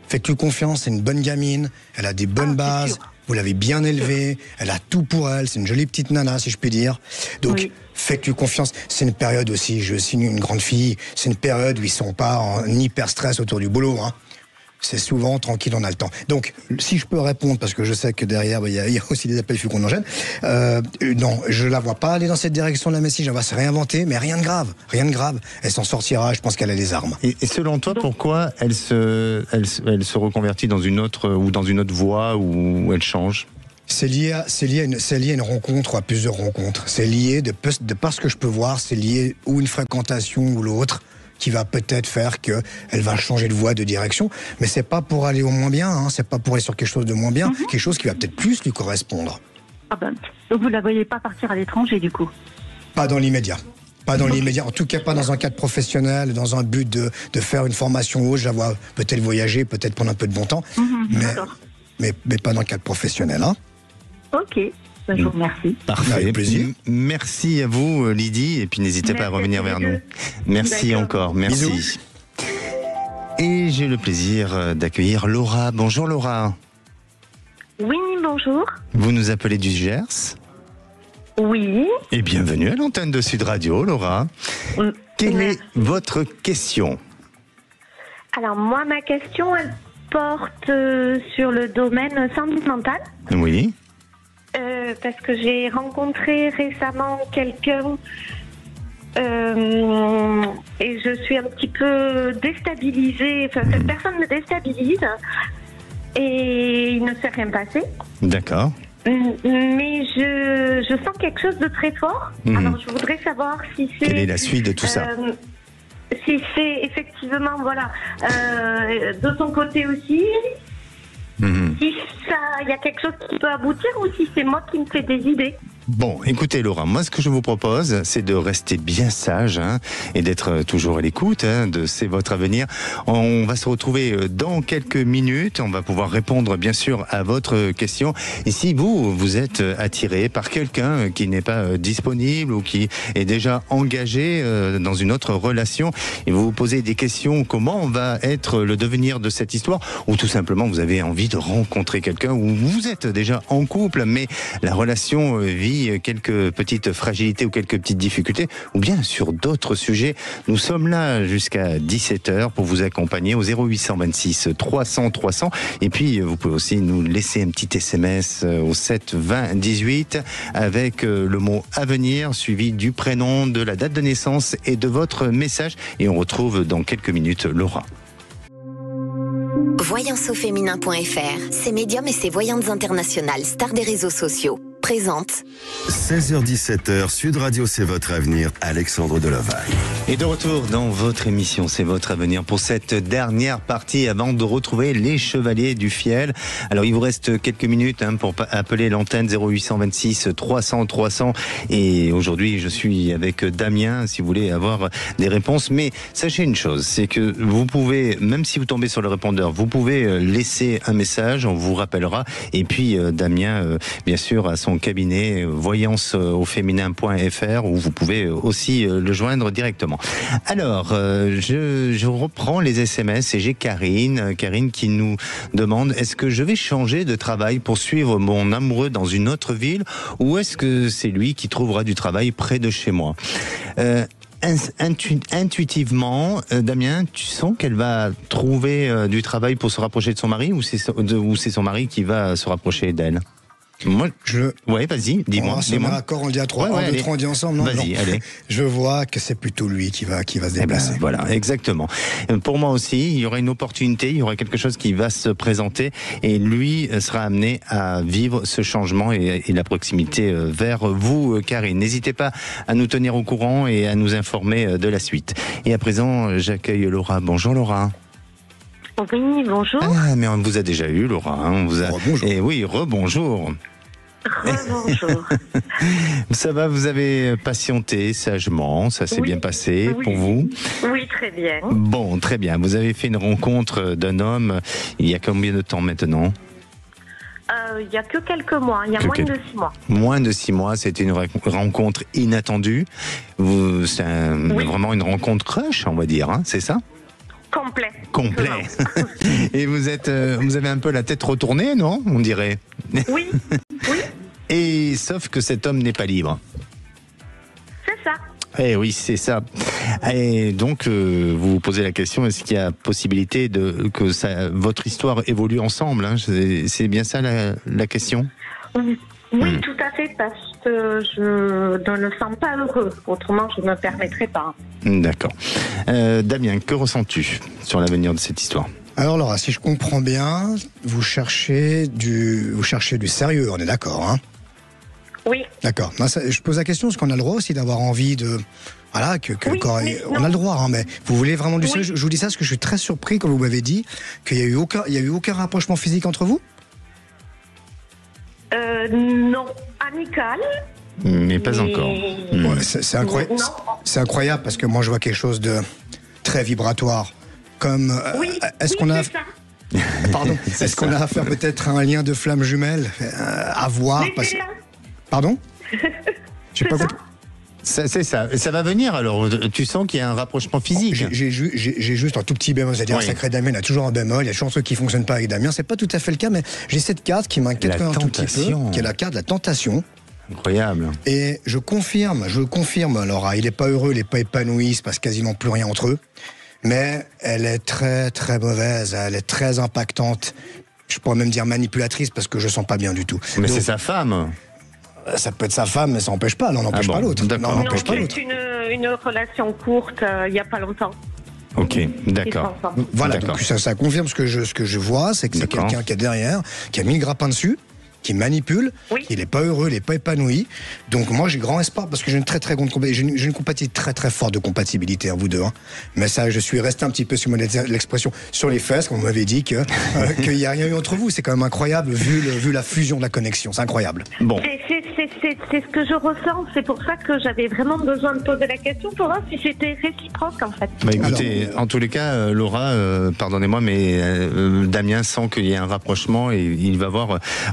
Faites-lui confiance, c'est une bonne gamine, elle a des bonnes bases. Vous l'avez bien élevée, elle a tout pour elle, c'est une jolie petite nana, si je puis dire. Donc, faites-lui confiance. C'est une période aussi, je signe une grande fille, c'est une période où ils sont pas en hyper stress autour du boulot. C'est souvent tranquille, on a le temps. Donc, si je peux répondre, parce que je sais que derrière, il y a aussi des appels, il faut qu'on en gêne. Non, je la vois pas aller dans cette direction de la médecine, je la vois se réinventer, mais rien de grave. Elle s'en sortira, je pense qu'elle a les armes. Et selon toi, pourquoi elle se reconvertit dans une autre voie où elle change ? C'est lié à une rencontre ou à plusieurs rencontres. C'est lié, de par ce que je peux voir, c'est lié ou une fréquentation ou l'autre, qui va peut-être faire qu'elle va changer de voie, de direction, mais c'est pas pour aller au moins bien, c'est pas pour aller sur quelque chose de moins bien, quelque chose qui va peut-être plus lui correspondre. Donc vous la voyez pas partir à l'étranger du coup ? Pas dans l'immédiat. Pas dans l'immédiat, en tout cas pas dans un cadre professionnel, dans un but de faire une formation haute, je la vois peut-être voyager, peut-être prendre un peu de bon temps, mais pas dans le cadre professionnel. Ok. Je vous remercie. Parfait. Avec plaisir. Merci à vous, Lydie. Et puis n'hésitez pas à revenir vers nous. Merci encore. Merci. Bisous. Et j'ai le plaisir d'accueillir Laura. Bonjour Laura. Oui, bonjour. Vous nous appelez du Gers ? Oui. Et bienvenue à l'antenne de Sud Radio, Laura. Quelle est votre question ? Alors moi, ma question, elle porte sur le domaine sentimental. Oui. Parce que j'ai rencontré récemment quelqu'un et je suis un petit peu déstabilisée. Enfin, cette personne me déstabilise et il ne s'est rien passé. D'accord. Mais je sens quelque chose de très fort. Alors je voudrais savoir si c'est... Quelle est la suite de tout ça? Si c'est effectivement, voilà, de son côté aussi, si il y a quelque chose qui peut aboutir ou si c'est moi qui me fais des idées. Bon, écoutez Laura, moi ce que je vous propose, c'est de rester bien sage et d'être toujours à l'écoute de C'est votre avenir. On va se retrouver dans quelques minutes, on va pouvoir répondre bien sûr à votre question. Et si vous êtes attiré par quelqu'un qui n'est pas disponible ou qui est déjà engagé dans une autre relation et vous vous posez des questions, comment va être le devenir de cette histoire, ou tout simplement vous avez envie de rencontrer quelqu'un ou vous êtes déjà en couple mais la relation vit quelques petites fragilités ou quelques petites difficultés, ou bien sur d'autres sujets, nous sommes là jusqu'à 17h pour vous accompagner au 0826 300 300, et puis vous pouvez aussi nous laisser un petit SMS au 7 20 18 avec le mot avenir suivi du prénom, de la date de naissance et de votre message, et on retrouve dans quelques minutes Laura. Voyanceauféminin.fr, ses médiums et ses voyantes internationales, stars des réseaux sociaux, présente 16h-17h, Sud Radio, c'est votre avenir, Alexandre Delovalle. Et de retour dans votre émission, c'est votre avenir pour cette dernière partie avant de retrouver les Chevaliers du Fiel. Alors il vous reste quelques minutes pour appeler l'antenne 0826 300 300, et aujourd'hui je suis avec Damien si vous voulez avoir des réponses. Mais sachez une chose, c'est que vous pouvez, même si vous tombez sur le répondeur, vous pouvez laisser un message, on vous rappellera. Et puis Damien, bien sûr, a son cabinet voyanceauféminin.fr où vous pouvez aussi le joindre directement. Alors, je reprends les SMS et j'ai Karine qui nous demande: est-ce que je vais changer de travail pour suivre mon amoureux dans une autre ville, ou est-ce que c'est lui qui trouvera du travail près de chez moi? Intuitivement, Damien, tu sens qu'elle va trouver du travail pour se rapprocher de son mari, ou c'est son mari qui va se rapprocher d'elle? Moi, ouais, vas-y, dis-moi. On va accord, on dit à 3, 1, 2, 3, on dit ensemble, non? Vas-y, allez. Je vois que c'est plutôt lui qui va se déplacer. Voilà, exactement. Pour moi aussi, il y aura une opportunité, il y aura quelque chose qui va se présenter, et lui sera amené à vivre ce changement et la proximité vers vous, Karine. N'hésitez pas à nous tenir au courant et à nous informer de la suite. Et à présent, j'accueille Laura. Bonjour Laura. Oui, bonjour. Ah, mais on vous a déjà eu, Laura. On vous a... Rebonjour. Et oui, rebonjour. Rebonjour. Ça va, vous avez patienté sagement, ça s'est bien passé pour vous? Oui, très bien. Bon, très bien. Vous avez fait une rencontre d'un homme il y a combien de temps maintenant? Il y a que quelques mois, il y a moins de 6 mois. Moins de 6 mois, c'était une rencontre inattendue. C'est vraiment une rencontre crush, on va dire, hein, c'est ça? Complet. Et vous avez un peu la tête retournée, non? On dirait. Oui. Et sauf que cet homme n'est pas libre. C'est ça. Eh oui, c'est ça. Et donc, vous vous posez la question, est-ce qu'il y a possibilité que votre histoire évolue ensemble, hein? C'est bien ça la question? Oui, tout à fait, parce que je ne le sens pas heureux. Autrement, je ne me permettrai pas. D'accord. Damien, que ressens-tu sur l'avenir de cette histoire? Alors Laura, si je comprends bien, vous cherchez du sérieux, on est d'accord, hein? Oui. D'accord. Je pose la question parce qu'on a le droit aussi d'avoir envie de... Voilà, on a le droit, hein, mais vous voulez vraiment du sérieux? Je vous dis ça parce que je suis très surpris quand vous m'avez dit qu'il n'y a eu aucun rapprochement physique entre vous? Non, amical. Mais pas encore. Ouais, c'est incroyable. C'est incroyable parce que moi je vois quelque chose de très vibratoire. Comme est-ce qu'on a pardon, est-ce qu'on a affaire peut-être à un lien de flamme jumelle à voir Pardon? J'ai pas compris. C'est ça. Ça va venir alors. Tu sens qu'il y a un rapprochement physique. J'ai juste un tout petit bémol. C'est-à-dire, un sacré Damien, il a toujours un bémol. Il y a toujours un truc qui ne fonctionne pas avec Damien. C'est pas tout à fait le cas, mais j'ai cette carte qui m'inquiète un tout petit peu, qui est la carte de la tentation. Incroyable. Et je confirme, Laura, il n'est pas heureux, il n'est pas épanoui, il se passe quasiment plus rien entre eux. Mais elle est très très mauvaise, elle est très impactante. Je pourrais même dire manipulatrice parce que je sens pas bien du tout. Mais donc, c'est sa femme. Ça peut être sa femme, mais ça n'empêche pas, l'un n'empêche pas l'autre. D'accord. Non, c'est une relation courte, il n'y a pas longtemps. Ok, d'accord. Voilà, D'accord. donc ça confirme ce que je vois, c'est que c'est D'accord. quelqu'un qui est derrière, qui a mis le grappin dessus, qui manipule, il n'est pas heureux, il n'est pas épanoui. Donc moi j'ai grand espoir parce que j'ai une très très grande compatibilité, j'ai une compatibilité très très forte de compatibilité à vous deux. Hein. Mais ça, je suis resté un petit peu sur l'expression sur les fesses, comme on m'avait dit qu'il n'y a rien eu entre vous. C'est quand même incroyable vu la fusion de la connexion, c'est incroyable. Bon. C'est ce que je ressens, c'est pour ça que j'avais vraiment besoin de poser la question pour voir si c'était réciproque en fait. Bah écoutez, en tous les cas, Laura, pardonnez-moi, mais Damien sent qu'il y a un rapprochement et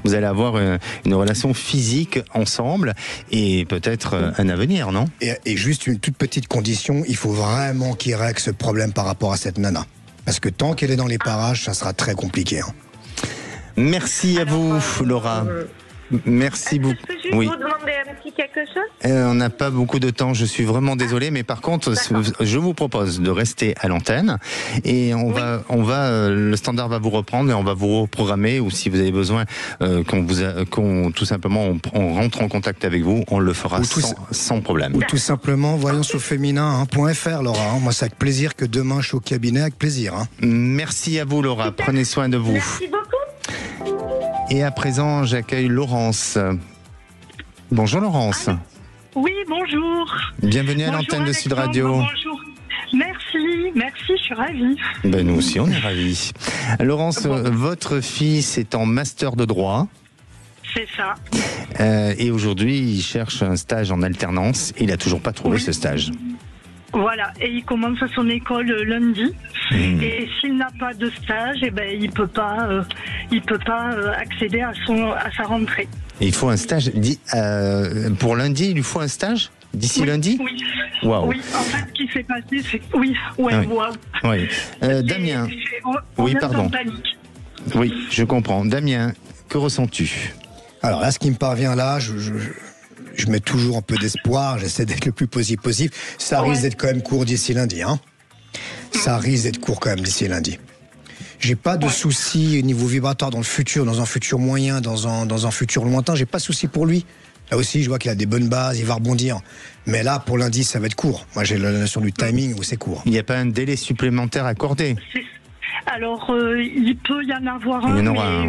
vous allez avoir une relation physique ensemble et peut-être un avenir, non ? Et juste une toute petite condition, il faut vraiment qu'il règle ce problème par rapport à cette nana. Parce que tant qu'elle est dans les parages, ça sera très compliqué. Hein. Merci à vous, Laura. Merci beaucoup. Je peux juste vous demander un petit quelque chose ? On n'a pas beaucoup de temps, je suis vraiment désolé, mais par contre, je vous propose de rester à l'antenne et le standard va vous reprendre et on va vous reprogrammer, ou si vous avez besoin tout simplement on rentre en contact avec vous, on le fera sans problème. Ou tout simplement voyance-au-féminin.fr, Laura. Hein. Moi, c'est avec plaisir que demain je suis au cabinet, avec plaisir. Hein. Merci à vous, Laura. Prenez soin de vous. Merci beaucoup. Et à présent, j'accueille Laurence. Bonjour Laurence. Oui, bonjour. Bienvenue à l'antenne de Sud Radio. Bonjour. Merci, je suis ravie. Ben nous aussi, on est ravis. Laurence, votre fils est en master de droit. C'est ça. Et aujourd'hui, il cherche un stage en alternance. Il n'a toujours pas trouvé ce stage. Voilà, et il commence son école lundi. Et s'il n'a pas de stage, il peut pas accéder à sa rentrée. Et il faut un stage pour lundi. Il lui faut un stage d'ici lundi. Oui. Waouh. Oui. En fait, ce qui s'est passé, c'est waouh. Oui. Damien. Oui, pardon. Oui, je comprends. Damien, que ressens-tu ? Alors là, ce qui me parvient là, je mets toujours un peu d'espoir, j'essaie d'être le plus positif possible. Ça risque d'être quand même court d'ici lundi. Hein. Ça risque d'être court quand même d'ici lundi. J'ai pas de soucis au niveau vibratoire dans le futur, dans un futur moyen, dans un futur lointain. J'ai pas de soucis pour lui. Là aussi, je vois qu'il a des bonnes bases, il va rebondir. Mais là, pour lundi, ça va être court. Moi, j'ai la notion du timing où c'est court. Il n'y a pas un délai supplémentaire accordé ? Alors, il peut y en avoir un,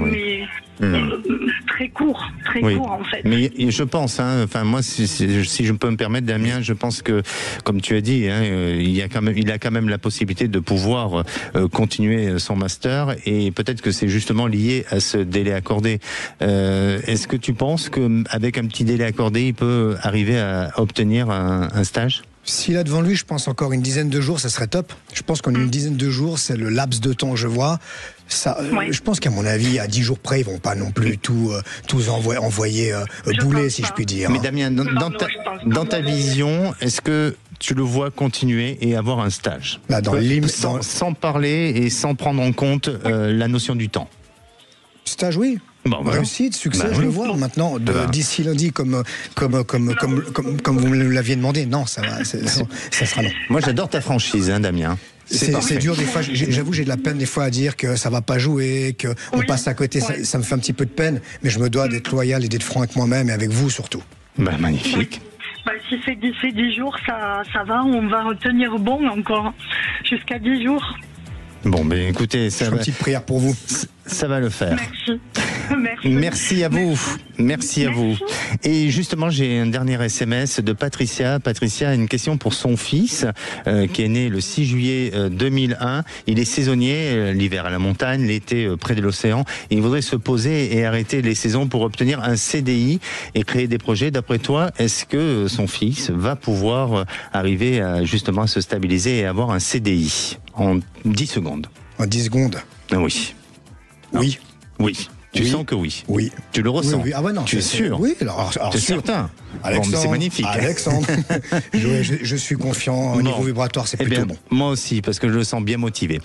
mais très court en fait. Mais je pense, enfin moi, si je peux me permettre, Damien, je pense que, comme tu as dit, il a quand même la possibilité de pouvoir continuer son master, et peut-être que c'est justement lié à ce délai accordé. Est-ce que tu penses qu'avec un petit délai accordé, il peut arriver à obtenir un stage ? S'il a devant lui, je pense encore une dizaine de jours, ça serait top. Je pense qu'en une dizaine de jours, c'est le laps de temps que je vois. Ça, je pense qu'à mon avis, à 10 jours près, ils vont pas non plus tous envoyer bouler, si je puis dire. Mais Damien, dans ta vision, est-ce que tu le vois continuer et avoir un stage là, sans parler et sans prendre en compte la notion du temps? Stage, oui. Bon, voilà. Réussite, succès, je le vois maintenant. D'ici lundi, comme vous me l'aviez demandé, non, ça sera non. Moi, j'adore ta franchise, Damien. C'est dur des fois, j'avoue, j'ai de la peine des fois à dire que ça va pas jouer, qu'on passe à côté, ça me fait un petit peu de peine, mais je me dois d'être loyal et d'être franc avec moi-même et avec vous surtout. Magnifique. Si c'est d'ici 10 jours, ça va, on va tenir bon encore jusqu'à 10 jours. Bon, mais écoutez, je fais une petite prière pour vous. Ça va le faire. Merci. Merci à vous. Merci à vous. Et justement, j'ai un dernier SMS de Patricia. Patricia a une question pour son fils, qui est né le 6 juillet 2001. Il est saisonnier, l'hiver à la montagne, l'été près de l'océan. Il voudrait se poser et arrêter les saisons pour obtenir un CDI et créer des projets. D'après toi, est-ce que son fils va pouvoir arriver justement à se stabiliser et avoir un CDI en 10 secondes? En 10 secondes? Oui. Oui. Oui. Tu sens que oui. Oui. Tu le ressens. Oui. Ah ouais, non. Tu es sûr. Oui, alors tu es certain. Alexandre, c'est magnifique. Alexandre, je suis confiant au niveau vibratoire, c'est plutôt bon. Moi aussi, parce que je le sens bien motivé.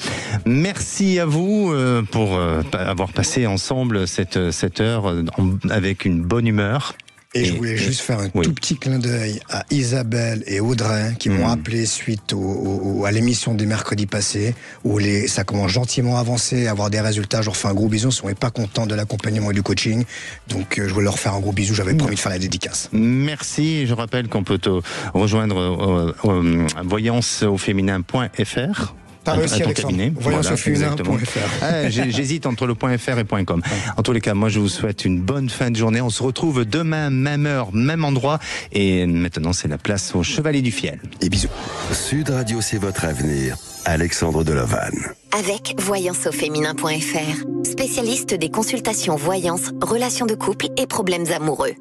Merci à vous pour avoir passé ensemble cette heure avec une bonne humeur. Et je voulais juste faire un tout petit clin d'œil à Isabelle et Audrey qui m'ont appelé suite à l'émission des mercredis passés où ça commence gentiment à avancer, à avoir des résultats. Je leur fais un gros bisou, ils ne sont pas contents de l'accompagnement et du coaching. Donc je voulais leur faire un gros bisou, j'avais promis de faire la dédicace. Merci, je rappelle qu'on peut te rejoindre voyanceauféminin.fr. Aussi, Alexandre. Voyanceauféminin.fr. J'hésite entre le .fr et .com. En tous les cas, moi je vous souhaite une bonne fin de journée. On se retrouve demain, même heure, même endroit. Et maintenant, c'est la place au Chevalier du Fiel. Et bisous. Sud Radio, c'est votre avenir. Alexandre Delavanne. Avec voyanceauféminin.fr, spécialiste des consultations voyance, relations de couple et problèmes amoureux.